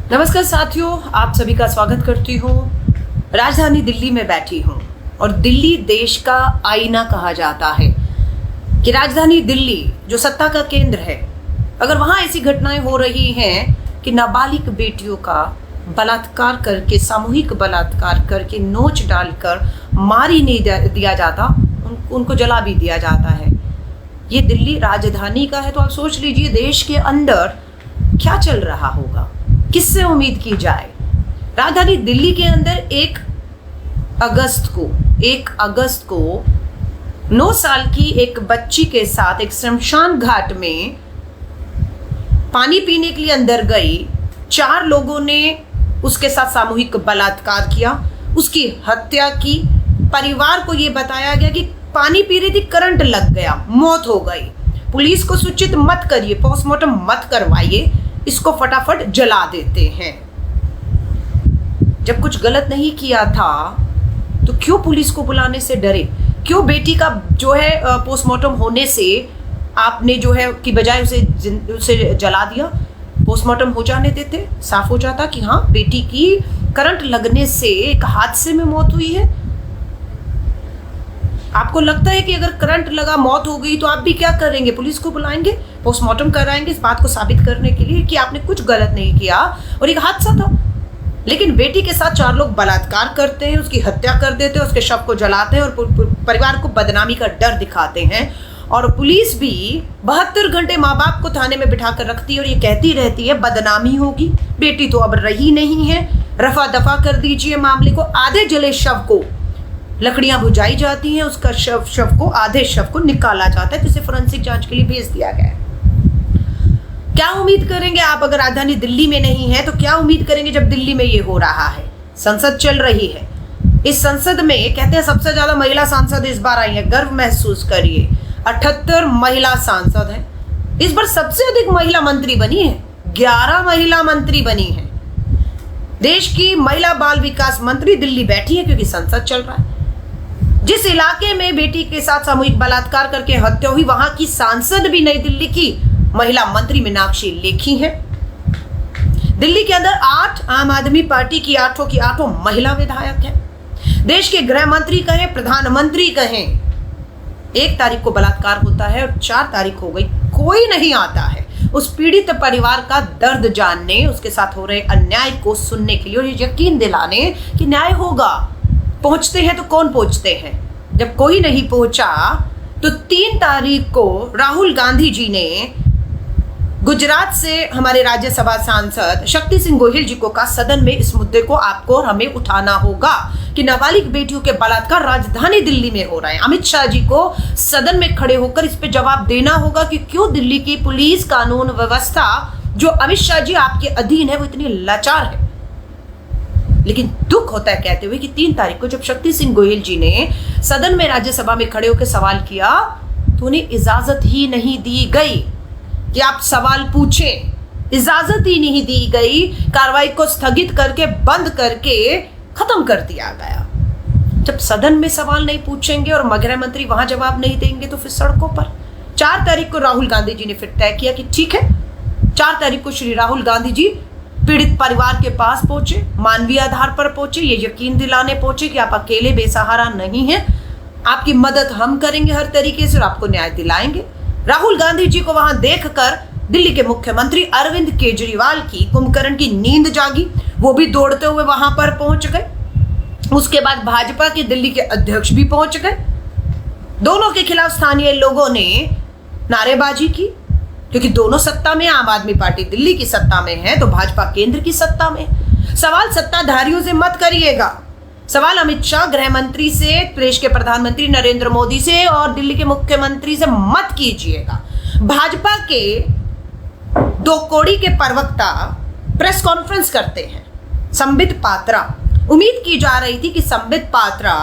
नमस्कार साथियों, आप सभी का स्वागत करती हूँ। राजधानी दिल्ली में बैठी हूँ और दिल्ली देश का आईना कहा जाता है कि राजधानी दिल्ली जो सत्ता का केंद्र है, अगर वहाँ ऐसी घटनाएं हो रही हैं कि नाबालिग बेटियों का बलात्कार करके, सामूहिक बलात्कार करके, नोच डालकर मार ही नहीं दिया जाता, उनको जला भी दिया जाता है। ये दिल्ली राजधानी का है, तो आप सोच लीजिए देश के अंदर क्या चल रहा होगा, किससे उम्मीद की जाए। राजधानी दिल्ली के अंदर 1 अगस्त को 9 साल की एक बच्ची के साथ एक शमशान घाट में पानी पीने के लिए अंदर गई 4 लोगों ने उसके साथ सामूहिक बलात्कार किया, उसकी हत्या की। परिवार को यह बताया गया कि पानी पी रही थी, करंट लग गया, मौत हो गई। पुलिस को सूचित मत करिए, पोस्टमार्टम मत करवाइए, इसको फटाफट जला देते हैं। जब कुछ गलत नहीं किया था तो क्यों पुलिस को बुलाने से डरे? क्यों बेटी का जो है पोस्टमार्टम होने से आपने जो है की बजाय उसे जला दिया? पोस्टमार्टम हो जाने देते, साफ हो जाता कि हाँ बेटी की करंट लगने से एक हादसे में मौत हुई है। आपको लगता है कि अगर करंट लगा, मौत हो गई, तो आप भी क्या करेंगे? पुलिस को बुलाएंगे, पोस्टमार्टम कराएंगे, इस बात को साबित करने के लिए कि आपने कुछ गलत नहीं किया और एक हादसा था। लेकिन बेटी के साथ 4 लोग बलात्कार करते हैं, उसकी हत्या कर देते हैं, उसके शव को जलाते हैं और परिवार को बदनामी का डर दिखाते हैं। और पुलिस भी 72 घंटे माँ बाप को थाने में बिठा कर रखती है और ये कहती रहती है बदनामी होगी, बेटी तो अब रही नहीं है, रफा दफा कर दीजिए मामले को। आधे जले शव को लकड़ियां बुझाई जाती हैं, उसका आधे शव को निकाला जाता है, जिसे फोरेंसिक जांच के लिए भेज दिया गया है। क्या उम्मीद करेंगे आप अगर राजधानी दिल्ली में नहीं है, तो क्या उम्मीद करेंगे जब दिल्ली में ये हो रहा है? संसद चल रही है, इस संसद में कहते हैं सबसे ज्यादा महिला सांसद इस बार आई है, गर्व महसूस करिए। 78 महिला सांसद हैं। इस बार सबसे अधिक महिला मंत्री बनी है, 11 महिला मंत्री बनी है। देश की महिला बाल विकास मंत्री दिल्ली बैठी है क्योंकि संसद चल रहा है। जिस इलाके में बेटी के साथ सामूहिक बलात्कार करके हत्या हुई, वहां की सांसद भी नई दिल्ली की महिला मंत्री मीनाक्षी लेखी है। दिल्ली के अंदर 8 आम आदमी पार्टी की 8 महिला विधायक हैं। देश के गृह मंत्री कहें, प्रधानमंत्री कहें, 1 तारीख को बलात्कार होता है और 4 तारीख हो गई, कोई नहीं आता है उस पीड़ित परिवार का दर्द जानने, उसके साथ हो रहे अन्याय को सुनने के लिए और यकीन दिलाने कि न्याय होगा। पहुंचते हैं तो कौन पहुंचते हैं? जब कोई नहीं पहुंचा तो 3 तारीख को राहुल गांधी जी ने गुजरात से हमारे राज्यसभा सांसद शक्ति सिंह गोहिल जी को कहा सदन में इस मुद्दे को आपको और हमें उठाना होगा कि नाबालिग बेटियों के बलात्कार राजधानी दिल्ली में हो रहे हैं। अमित शाह जी को सदन में खड़े होकर इस पे जवाब देना होगा कि क्यों दिल्ली की पुलिस कानून व्यवस्था जो अमित शाह जी आपके अधीन है वो इतनी लाचार है। लेकिन दुख होता है कहते हुए कि 3 तारीख को जब शक्ति सिंह गोहिल जी ने सदन में राज्यसभा में खड़े होकर सवाल किया तो उन्हें इजाजत ही नहीं दी गई कि आप सवाल पूछें। इजाजत ही नहीं दी गई, कार्रवाई को स्थगित करके, बंद करके खत्म कर दिया गया। जब सदन में सवाल नहीं पूछेंगे और गृह मंत्री वहां जवाब नहीं देंगे तो फिर सड़कों पर। 4 तारीख को राहुल गांधी जी ने फिर तय किया कि ठीक है, 4 तारीख को श्री राहुल गांधी जी पीड़ित परिवार के पास पहुंचे, मानवीय आधार पर पहुंचे, ये यकीन दिलाने पहुंचे कि आप अकेले बेसहारा नहीं हैं, आपकी मदद हम करेंगे हर तरीके से और आपको न्याय दिलाएंगे। राहुल गांधी जी को वहां देखकर दिल्ली के मुख्यमंत्री अरविंद केजरीवाल की कुंभकर्ण की नींद जागी, वो भी दौड़ते हुए वहां पर पहुंच गए। उसके बाद भाजपा के दिल्ली के अध्यक्ष भी पहुंच गए। दोनों के खिलाफ स्थानीय लोगों ने नारेबाजी की क्योंकि दोनों सत्ता में, आम आदमी पार्टी दिल्ली की सत्ता में है तो भाजपा केंद्र की सत्ता में। सवाल सत्ताधारियों से मत करिएगा, सवाल अमित शाह गृह मंत्री से, देश के प्रधानमंत्री नरेंद्र मोदी से और दिल्ली के मुख्यमंत्री से मत कीजिएगा। भाजपा के 2 कौड़ी के प्रवक्ता प्रेस कॉन्फ्रेंस करते हैं, संबित पात्रा। उम्मीद की जा रही थी कि संबित पात्रा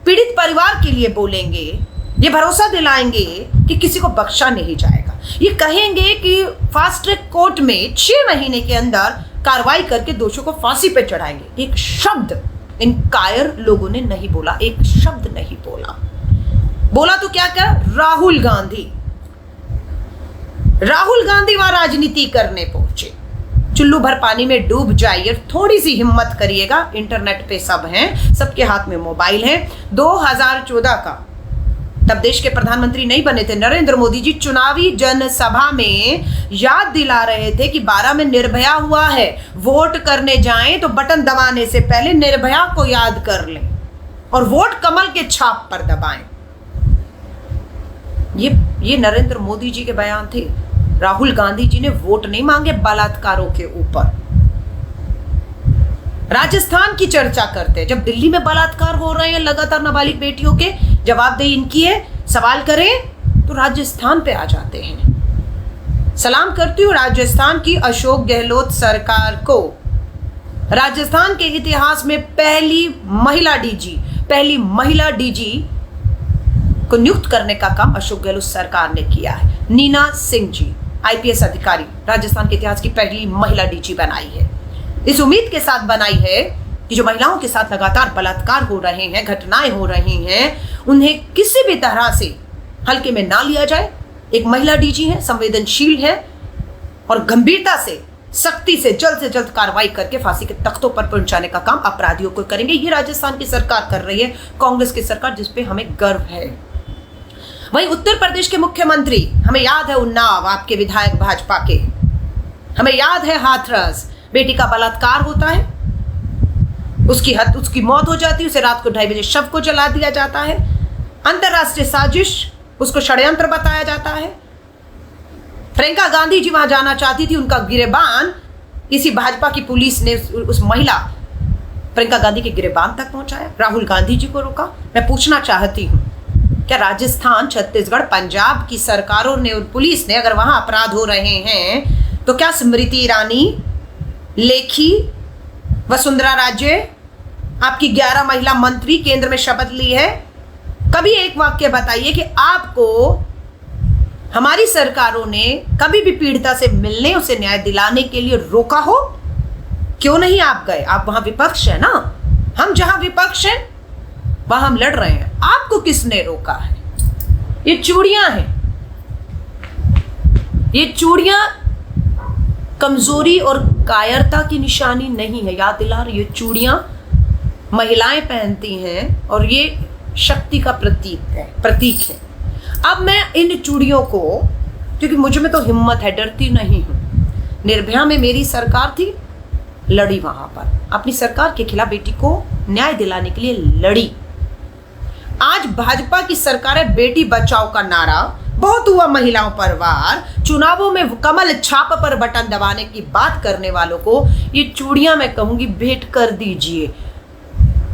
पीड़ित परिवार के लिए बोलेंगे, ये भरोसा दिलाएंगे कि किसी को बख्शा नहीं जाएगा, ये कहेंगे कि फास्ट ट्रैक कोर्ट में 6 महीने के अंदर कार्रवाई करके दोषियों को फांसी पे चढ़ाएंगे। एक शब्द इन कायर लोगों ने नहीं बोला, एक शब्द नहीं बोला। बोला तो क्या क्या? राहुल गांधी वहां राजनीति करने पहुंचे। चुल्लू भर पानी में डूब जाइए, थोड़ी सी हिम्मत करिएगा। इंटरनेट पे सब हैं, सबके हाथ में मोबाइल है। 2014 का, तब देश के प्रधानमंत्री नहीं बने थे, नरेंद्र मोदी जी चुनावी जनसभा में याद दिला रहे थे कि 12 में निर्भया हुआ है, वोट करने जाएं तो बटन दबाने से पहले निर्भया को याद कर लें और वोट कमल के छाप पर दबाएं। ये नरेंद्र मोदी जी के बयान थे। राहुल गांधी जी ने वोट नहीं मांगे बलात्कारों के ऊपर। राजस्थान की चर्चा करते हैं, जब दिल्ली में बलात्कार हो रहे हैं लगातार नाबालिग बेटियों के, जवाबदेही इनकी है, सवाल करें तो राजस्थान पे आ जाते हैं। सलाम करती हूँ राजस्थान की अशोक गहलोत सरकार को। राजस्थान के इतिहास में पहली महिला डीजी को नियुक्त करने का काम अशोक गहलोत सरकार ने किया है। नीना सिंह जी, आईपीएस अधिकारी, राजस्थान के इतिहास की पहली महिला डीजी बनाई है। इस उम्मीद के साथ बनाई है कि जो महिलाओं के साथ लगातार बलात्कार हो रहे हैं, घटनाएं हो रही हैं, उन्हें किसी भी तरह से हल्के में ना लिया जाए। एक महिला डीजी है, संवेदनशील है और गंभीरता से, सख्ती से जल्द कार्रवाई करके फांसी के तख्तों पर पहुंचाने का काम अपराधियों को करेंगे। ये राजस्थान की सरकार कर रही है, कांग्रेस की सरकार, जिसपे हमें गर्व है। वहीं उत्तर प्रदेश के मुख्यमंत्री, हमें याद है उन्नाव, आपके विधायक भाजपा के, हमें याद है हाथरस, बेटी का बलात्कार होता है, उसकी मौत हो जाती है, उसे रात को 2:30 बजे शव को जला दिया जाता है। अंतरराष्ट्रीय साजिश, उसको षड्यंत्र बताया जाता है। प्रियंका गांधी जी वहां जाना चाहती थी, उनका गिरेबान इसी भाजपा की पुलिस ने उस महिला प्रियंका गांधी के गिरेबान तक पहुंचाया, राहुल गांधी जी को रोका। मैं पूछना चाहती हूं, क्या राजस्थान, छत्तीसगढ़, पंजाब की सरकारों ने और पुलिस ने, अगर वहां अपराध हो रहे हैं, तो क्या स्मृति ईरानी, लेखी, वसुंधरा राजे, आपकी 11 महिला मंत्री केंद्र में शपथ ली है? कभी एक वाक्य बताइए कि आपको हमारी सरकारों ने कभी भी पीड़िता से मिलने, उसे न्याय दिलाने के लिए रोका हो? क्यों नहीं आप गए? आप वहां विपक्ष है ना, हम जहां विपक्ष हैं वहां हम लड़ रहे हैं। आपको किसने रोका है? ये चूड़ियां हैं, ये चूड़ियां कमजोरी और कायरता की निशानी नहीं है, याद दिला रही। ये चूड़ियां महिलाएं पहनती हैं और ये शक्ति का प्रतीक है। अब मैं इन चूड़ियों को, क्योंकि मुझ में तो हिम्मत है, डरती नहीं हूं। निर्भया में मेरी सरकार थी, लड़ी वहां पर, अपनी सरकार के खिलाफ बेटी को न्याय दिलाने के लिए लड़ी। आज भाजपा की सरकार है, बेटी बचाओ का नारा, बहुत हुआ महिलाओं पर वार, चुनावों में कमल छाप पर बटन दबाने की बात करने वालों को ये चूड़ियां मैं कहूंगी भेंट कर दीजिए।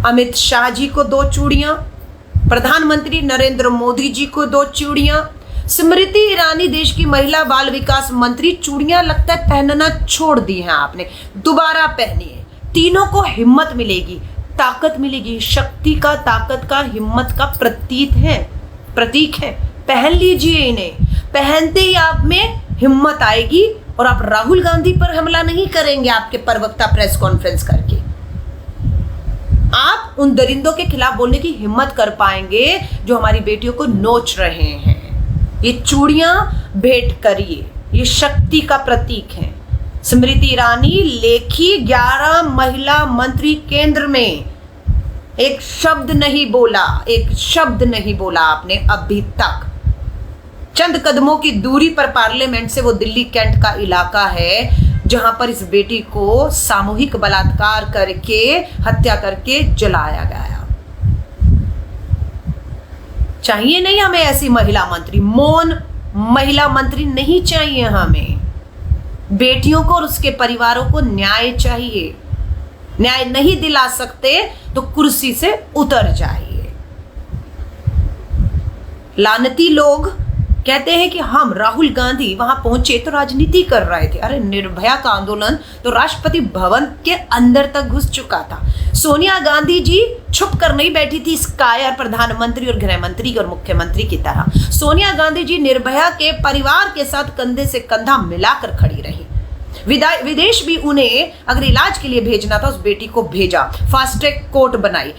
अमित शाह जी को 2 चूड़ियां, प्रधानमंत्री नरेंद्र मोदी जी को 2 चूड़ियां, स्मृति ईरानी देश की महिला बाल विकास मंत्री, चूड़ियां लगता है पहनना छोड़ दी हैं आपने, दोबारा पहनिए। तीनों को हिम्मत मिलेगी, ताकत मिलेगी, शक्ति का, ताकत का, हिम्मत का प्रतीक है। पहन लीजिए इन्हें, पहनते ही आप में हिम्मत आएगी और आप राहुल गांधी पर हमला नहीं करेंगे आपके प्रवक्ता प्रेस कॉन्फ्रेंस करके। आप उन दरिंदों के खिलाफ बोलने की हिम्मत कर पाएंगे जो हमारी बेटियों को नोच रहे हैं। ये चूड़ियां भेंट करिए, ये शक्ति का प्रतीक है। स्मृति ईरानी, लेखी, 11 महिला मंत्री केंद्र में, एक शब्द नहीं बोला आपने अभी तक। चंद कदमों की दूरी पर पार्लियामेंट से वो दिल्ली कैंट का इलाका है जहां पर इस बेटी को सामूहिक बलात्कार करके, हत्या करके जलाया गया। चाहिए नहीं हमें ऐसी महिला मंत्री, मौन महिला मंत्री नहीं चाहिए हमें। बेटियों को और उसके परिवारों को न्याय चाहिए। न्याय नहीं दिला सकते तो कुर्सी से उतर जाइए। लानती लोग कहते हैं कि हम, राहुल गांधी वहां पहुंचे तो राजनीति कर रहे थे। अरे निर्भया का आंदोलन तो राष्ट्रपति भवन के अंदर तक घुस चुका था। सोनिया गांधी जी छुप कर नहीं बैठी थी इस कायर प्रधानमंत्री और गृह मंत्री और मुख्यमंत्री की तरह। सोनिया गांधी जी निर्भया के परिवार के साथ कंधे से कंधा मिलाकर खड़ी रही। विदेश भी उन्हें अगर इलाज के लिए भेजना था, उस बेटी को भेजा। फास्ट ट्रैक कोर्ट बनाई,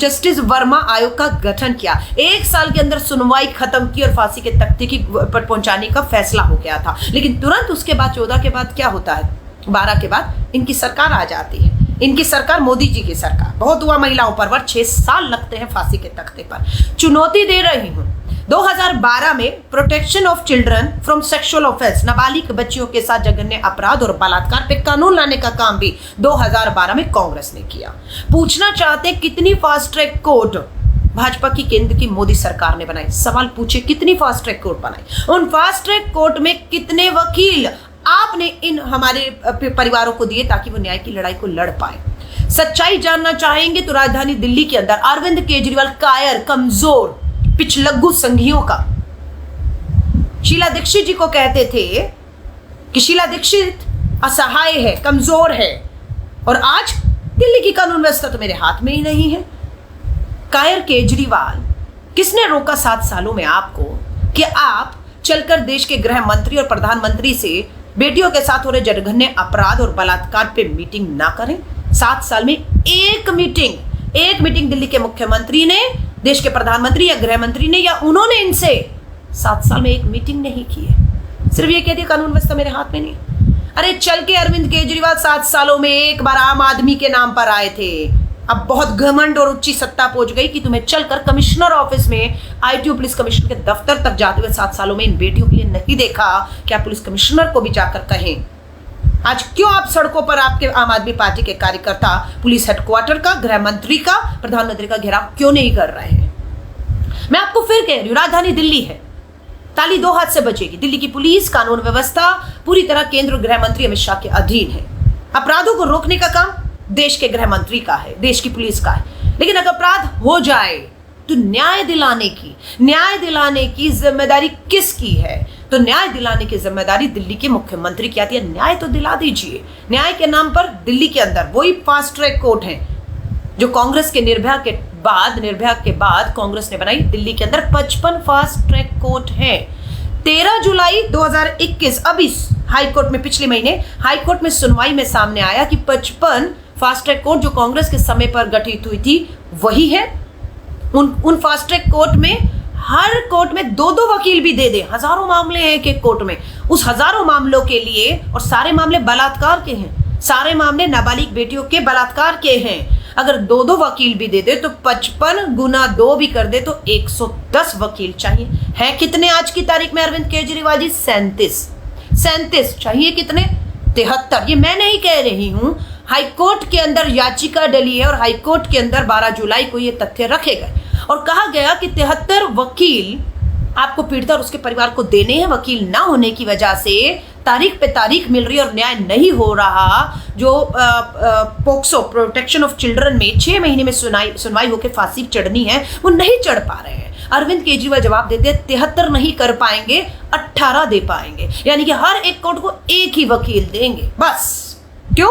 जस्टिस वर्मा आयोग का गठन किया, 1 साल के अंदर सुनवाई खत्म की और फांसी के तख्ते की पर पहुंचाने का फैसला हो गया था। लेकिन तुरंत उसके बाद 14 के बाद क्या होता है? 12 के बाद इनकी सरकार आ जाती है, इनकी सरकार मोदी जी की सरकार। बहुत हुआ महिलाओं पर, वर्ष 6 साल लगते हैं फांसी के तख्ते पर। चुनौती दे रही हूं, 2012 में protection of children from sexual offence, नाबालिग बच्चियों के साथ जघन्य अपराध और बलात्कार पे कानून लाने का काम भी 2012 में कांग्रेस ने किया। पूछना चाहते कितनी फास्ट ट्रैक कोर्ट भाजपा की केंद्र की मोदी सरकार ने बनाई? सवाल पूछे कितनी फास्ट ट्रैक कोर्ट बनाई? उन फास्ट ट्रैक कोर्ट में कितने वकील आपने इन हमारे परिवारों को दिए ताकि वो न्याय की लड़ाई को लड़ पाए? सच्चाई जानना चाहेंगे तो राजधानी दिल्ली के अंदर अरविंद केजरीवाल कायर, कमजोर, पिछलग्गू संघियों का। शीला दीक्षित जी को कहते थे कि शीला दीक्षित असहाय है, कमजोर है, और आज दिल्ली की कानून व्यवस्था तो मेरे हाथ में ही नहीं है। कायर केजरीवाल, किसने रोका 7 सालों में आपको कि आप चलकर देश के गृह मंत्री और प्रधानमंत्री से बेटियों के साथ हो रहे जघन्य अपराध और बलात्कार पे मीटिंग ना करें? 7 साल में एक मीटिंग दिल्ली के मुख्यमंत्री ने, देश के प्रधानमंत्री या गृह मंत्री ने, या उन्होंने इनसे 7 साल में एक मीटिंग नहीं की है। सिर्फ ये कह दिया कानून व्यवस्था मेरे हाथ में नहीं। अरे चल के अरविंद केजरीवाल 7 सालों में एक बार आम आदमी के नाम पर आए थे। अब बहुत घमंड और उच्ची सत्ता पहुंच गई कि तुम्हें चलकर कमिश्नर ऑफिस में, आईटी पुलिस कमिश्नर के दफ्तर तक जाते हुए 7 सालों में इन बेटियों के लिए नहीं देखा। क्या पुलिस कमिश्नर को भी जाकर कहें? आज क्यों आप सड़कों पर आपके आम आदमी पार्टी के कार्यकर्ता पुलिस हेडक्वार्टर का, गृह मंत्री का, प्रधानमंत्री का घेराव क्यों नहीं कर रहे हैं? मैं आपको फिर कह रही हूं, राजधानी दिल्ली है, ताली 2 हाथ से बजेगी। दिल्ली की पुलिस, कानून व्यवस्था पूरी तरह केंद्र गृह मंत्री अमित शाह के अधीन है। अपराधों को रोकने का काम देश के गृह मंत्री का है, देश की पुलिस का है। लेकिन अगर अपराध हो जाए तो न्याय दिलाने की जिम्मेदारी किसकी है? तो न्याय दिलाने की जिम्मेदारी दिल्ली के मुख्यमंत्री की आती है। न्याय तो दिला दीजिए। न्याय के नाम पर दिल्ली के अंदर वही फास्ट ट्रैक कोर्ट है जो कांग्रेस के निर्भया के बाद कांग्रेस ने बनाई। दिल्ली के अंदर 55 फास्ट ट्रैक कोर्ट है। 13 जुलाई 2021 अभी हाईकोर्ट में, पिछले महीने हाईकोर्ट में सुनवाई में सामने आया कि 55 फास्ट ट्रैक कोर्ट जो कांग्रेस के समय पर गठित हुई थी वही है। उन फास्ट ट्रैक कोर्ट में हर कोर्ट में 2-2 वकील भी दे दे। हजारों मामले हैं एक कोर्ट में। उस हजारों मामलों के लिए, और सारे मामले बलात्कार के हैं, सारे मामले नाबालिग बेटियों के बलात्कार के हैं। अगर 2-2 वकील भी दे दे तो 55 गुना 2 भी कर दे तो 110 वकील चाहिए। है कितने आज की तारीख में अरविंद केजरीवाल जी? 37 चाहिए। कितने? 73। ये मैं नहीं कह रही हूं, हाईकोर्ट के अंदर याचिका डली है और हाईकोर्ट के अंदर 12 जुलाई को ये तथ्य रखे गए और कहा गया कि 73 वकील आपको पीड़िता और उसके परिवार को देने हैं। वकील ना होने की वजह से तारीख पे तारीख मिल रही और न्याय नहीं हो रहा। जो पोक्सो, प्रोटेक्शन ऑफ चिल्ड्रन में 6 महीने में सुनवाई होकर फांसी चढ़नी है, वो नहीं चढ़ पा रहे हैं। अरविंद केजरीवाल जवाब देते हैं 73 नहीं कर पाएंगे, 18 दे पाएंगे। यानी कि हर एक कोर्ट को एक ही वकील देंगे बस। क्यों?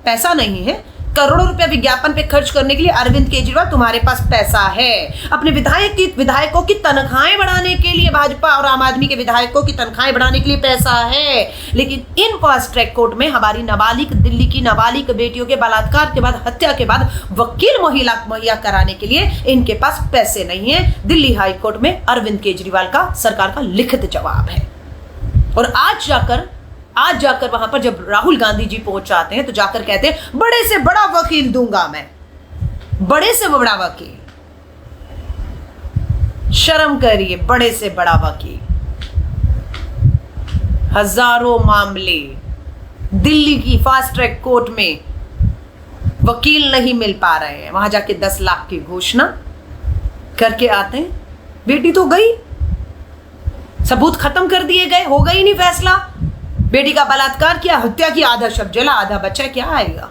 पैसा नहीं है। करोड़ों रुपया विज्ञापन पे खर्च करने के लिए अरविंद केजरीवाल तुम्हारे पास पैसा है। अपने विधायकों की तनख्वाहें बढ़ाने के लिए, भाजपा और आम आदमी के विधायकों की तनख्वाहें बढ़ाने के लिए पैसा है। लेकिन इन फास्ट ट्रैक कोर्ट में हमारी दिल्ली की नाबालिग बेटियों के बलात्कार के बाद, हत्या के बाद वकील मुहैया कराने के लिए इनके पास पैसे नहीं है। दिल्ली हाई कोर्ट में अरविंद केजरीवाल का, सरकार का लिखित जवाब है। और आज जाकर वहां पर जब राहुल गांधी जी पहुंच जाते हैं तो जाकर कहते हैं बड़े से बड़ा वकील दूंगा मैं, बड़े से बड़ा वकील। शर्म करिए, बड़े से बड़ा वकील। हजारों मामले दिल्ली की फास्ट ट्रैक कोर्ट में वकील नहीं मिल पा रहे हैं। वहां जाके 10 लाख की घोषणा करके आते हैं। बेटी तो गई, सबूत खत्म कर दिए गए, हो गई नहीं फैसला। बेटी का बलात्कार किया, हत्या की, आधा शव जला, आधा बचा। क्या आएगा?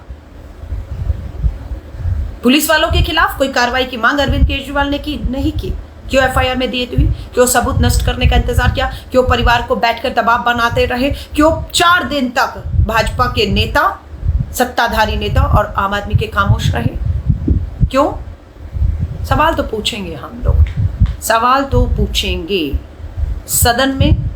पुलिस वालों के खिलाफ कोई कार्रवाई की मांग अरविंद केजरीवाल ने की? नहीं की। क्यों एफआईआर में दिए हुई? क्यों सबूत नष्ट करने का इंतजार किया? क्यों परिवार को बैठकर दबाव बनाते रहे? क्यों 4 दिन तक भाजपा के नेता, सत्ताधारी नेता और आम आदमी के खामोश रहे? क्यों? सवाल तो पूछेंगे हम लोग, सवाल तो पूछेंगे। सदन में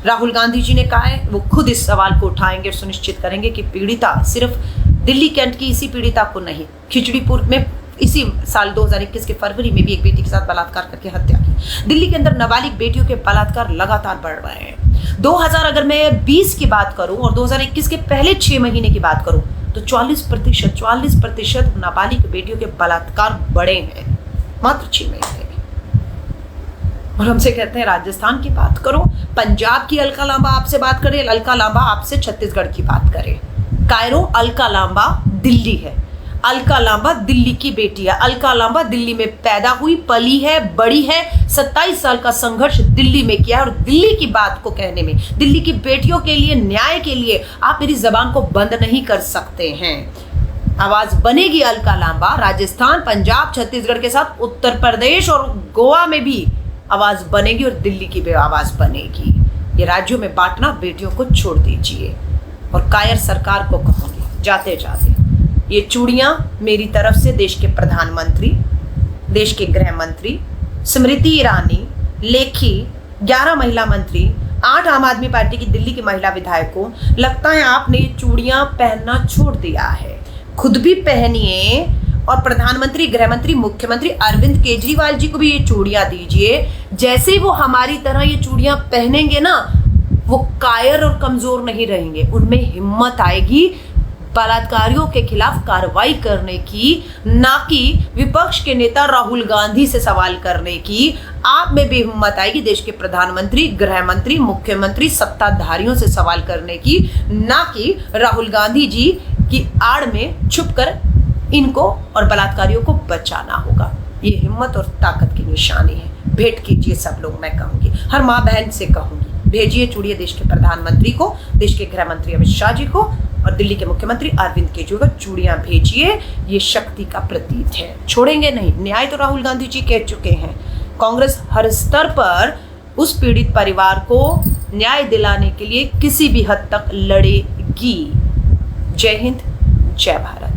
राहुल गांधी जी ने कहा है वो खुद इस सवाल को उठाएंगे और सुनिश्चित करेंगे कि पीड़िता, सिर्फ दिल्ली कैंट की इसी पीड़िता को नहीं, खिचड़ीपुर में इसी साल 2021 के फरवरी में भी एक बेटी के साथ बलात्कार करके हत्या की। दिल्ली के अंदर नाबालिग बेटियों के बलात्कार लगातार बढ़ रहे हैं। 2000 अगर मैं 20 की बात करूं और 2021 के पहले 6 महीने की बात करूं तो 40% नाबालिग बेटियों के बलात्कार बढ़े हैं मात्र 6 महीने में। और हमसे कहते हैं राजस्थान की बात करो, पंजाब की अलका लांबा आपसे बात करे, अलका लांबा आपसे छत्तीसगढ़ की बात करे। कायरो अलका लांबा दिल्ली है, अलका लांबा दिल्ली की बेटी है, अलका लांबा दिल्ली में पैदा हुई, पली है, बड़ी है, 27 साल का संघर्ष दिल्ली में किया। और दिल्ली की बात को कहने में, दिल्ली की बेटियों के लिए, न्याय के लिए आप मेरी जबान को बंद नहीं कर सकते हैं। आवाज बनेगी अलका लांबा राजस्थान, पंजाब, छत्तीसगढ़ के साथ उत्तर प्रदेश और गोवा में भी आवाज बनेगी और दिल्ली की भी आवाज बनेगी। ये राज्यों में बांटना बेटियों को छोड़ दीजिए। और कायर सरकार को कहूंगी जाते जाते, ये चूड़ियां मेरी तरफ से देश के प्रधानमंत्री, देश के गृह मंत्री स्मृति ईरानी, लेखी, 11 महिला मंत्री, 8 आम आदमी पार्टी की दिल्ली की महिला विधायकों, लगता है आपने ये चूड़ियां पहनना छोड़ दिया है। खुद भी पहनिए और प्रधानमंत्री, गृह मंत्री, मुख्यमंत्री अरविंद केजरीवाल जी को भी ये चूड़ियां दीजिए। जैसे ही वो हमारी तरह ये चूड़ियां पहनेंगे ना, वो कायर और कमजोर नहीं रहेंगे, उनमें हिम्मत आएगी बलात्कारियों के खिलाफ कार्रवाई करने की, ना कि विपक्ष के नेता राहुल गांधी से सवाल करने की। आप में भी हिम्मत आएगी देश के प्रधानमंत्री, गृह मंत्री, मुख्यमंत्री, सत्ताधारियों से सवाल करने की, ना कि राहुल गांधी जी की आड़ में छुपकर इनको और बलात्कारियों को बचाना होगा। ये हिम्मत और ताकत की निशानी है। भेंट कीजिए सब लोग, मैं कहूंगी, हर माँ बहन से कहूंगी, भेजिए चूड़ियां देश के प्रधानमंत्री को, देश के गृह मंत्री अमित शाह जी को और दिल्ली के मुख्यमंत्री अरविंद केजरीवाल को चूड़ियां भेजिए। ये शक्ति का प्रतीक है, छोड़ेंगे नहीं। न्याय तो राहुल गांधी जी कह चुके हैं। कांग्रेस हर स्तर पर उस पीड़ित परिवार को न्याय दिलाने के लिए किसी भी हद तक लड़ेगी। जय हिंद, जय भारत।